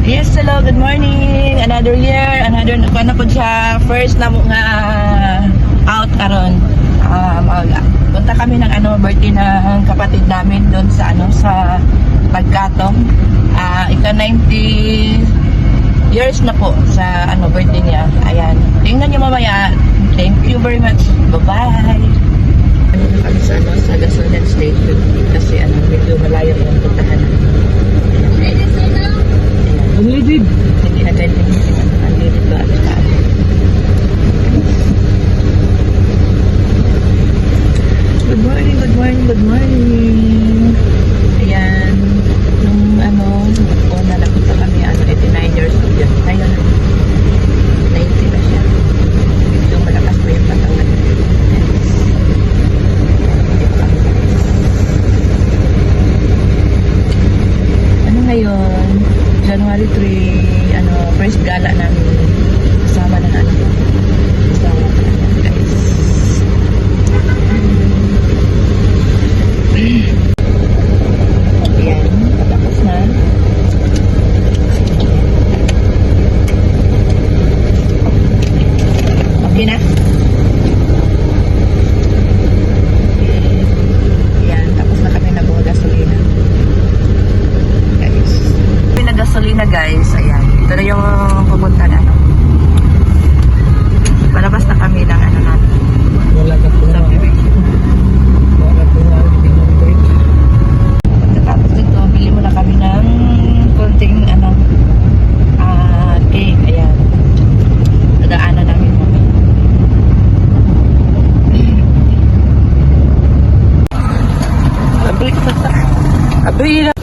Yes, hello, good morning. Another year, another na po siya. First na mo nga out karon. Punta kami ng birthday ng kapatid namin doon sa sa Pagkatong. Ika 90 years na po sa birthday niya. Ayan. Tingnan niyo mamaya. Thank you very much. Bye-bye. Kami sa sa Gasoline Station kasi medyo malayo yung puntahan. Unleaded. Hindi agad unleaded ba at saan. Good morning, good morning, good morning. Ayan. Nung una napunta kami 89 years old yun. Ngayon 90 na siya. Medyo malakas pa yung katawan. Ngayon January 3, first gala namin kasama ng kasama guys. Ayan, patapos na. Okay na? Ayan, tapos na kami nag-gasolina. Gasolina guys, ayan. Ito na yung pupunta na palabas na kami ng natin. Wala ka po na. Wala po na. Pagkatapos nito, bili muna kami ng konting cake. Ayan. Dadaanan namin muna. Abri na.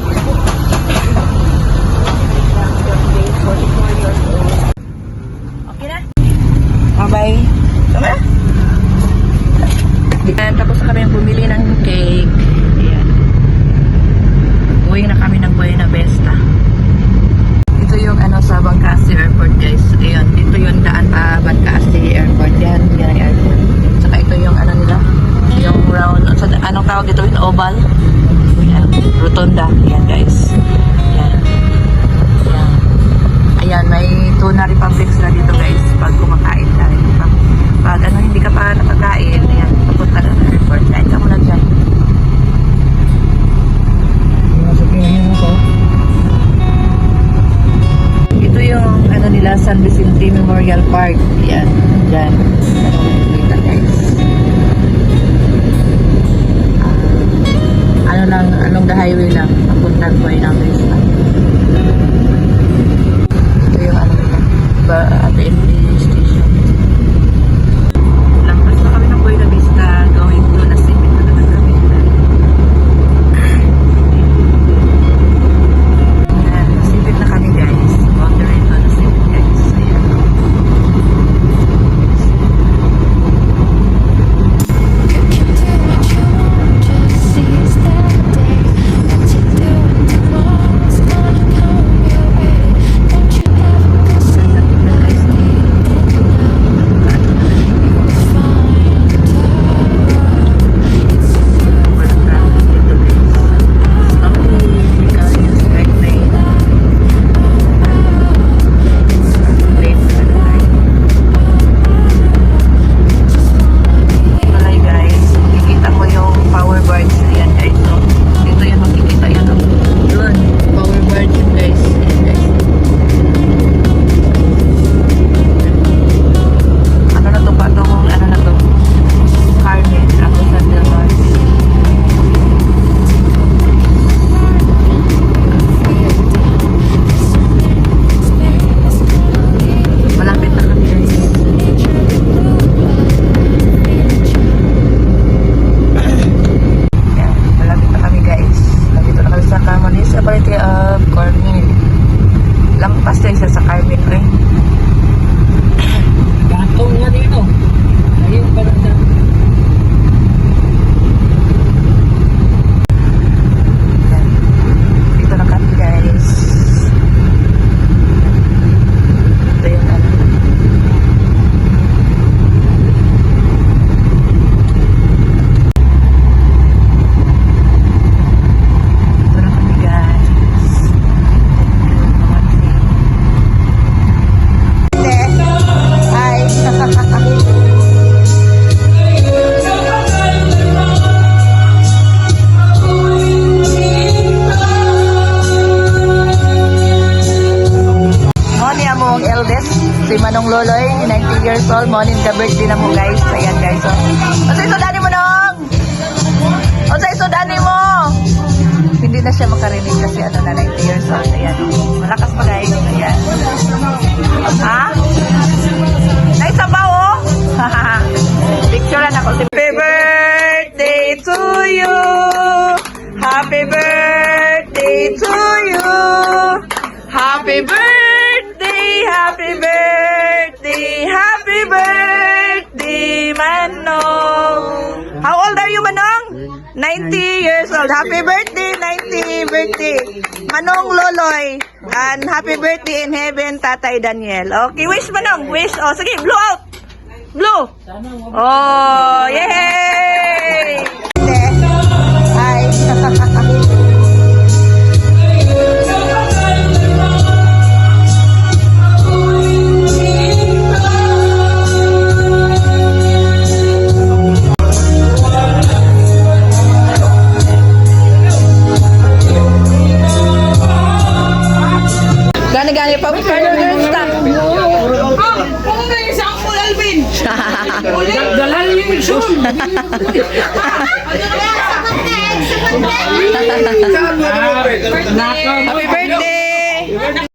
Bye. Tama? Ayan, tapos na kami bumili ng cake. Ayan. Uwi na kami ng Buena Vista. Ito yung sa Bangkasi Airport guys. Ayan, dito yung daan pa Bangkasi Airport. Yan ang airport. Saka ito yung nila. Yung round. Anong tawag dito? Yung oval. Ayan, rotunda. Ayan guys. Ayan. Ayan. Ayan, may tuna Republic sila dito guys. Pag kumakain tayo. Pag hindi ka pa nakakain, ayan, papunta na ng airport. Kain ka muna dyan. Ito yung nila, San Vicente Memorial Park. Ayan, dyan. Kita guys. Along the highway lang. Papunta ko ay ng Vista. Ito yung nila. ATM station. Lampas na kami ng Buena Vista. Going to Nasipit na naman kami. Ayan, Nasipit na kami guys. Boundary to Nasipit guys. Ayan. Manong Loloy, 90 years old, morning ka birthday na mo guys. Ayan guys, oh. O sa isodani mo nong! O sa isodani mo! Hindi na siya makarinig kasi ano na 90 years old. Ayan, oh. Malakas pa guys. Ayan. Ha? Naisabaw, oh! Picturean ako si Happy birthday to you! Happy birthday to you! Happy birthday! Happy birthday! Happy birthday, Manong! How old are you, Manong? 90 years old. Happy birthday, 90 birthday. Manong Loloy. And happy birthday in heaven, Tatay Daniel. Okay, wish, Manong. Wish. Oh, sige, blow out. Blow. Oh, yay! Hi. Gani-gani pa. Further stop. Kung nga yung sample, Alvin! Dalal yung Zoom! Happy birthday!